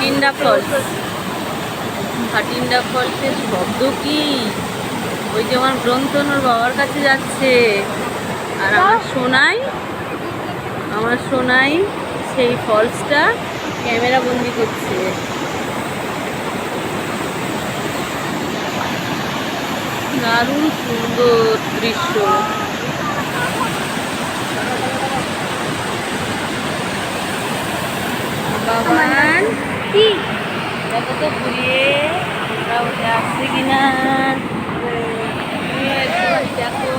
Bathinda false. Bathinda ফলসের শব্দ কি? ওই যে আমার গ্রন্থন ওর বাবার কাছে যাচ্ছে, আর আমার সোনাই সেই ফলসটা ক্যামেরা বন্দি করছে। দারুণ সুন্দর দৃশ্য। বাবান কি দেখো তো ঘুরিয়ে আমরা উঠে আসছে কিনা, তুমিও একটু দেখো।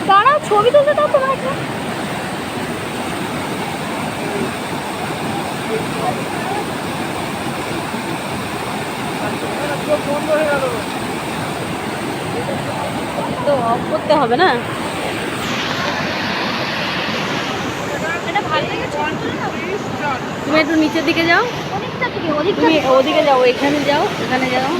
দাঁড়াও, ছবি তুলতে দাও তোমাকে। তো অফ করতে হবে না? তুমি একটু নিচের দিকে যাও, তুমি ওদিকে যাও, এখানে যাও, এখানে যাও।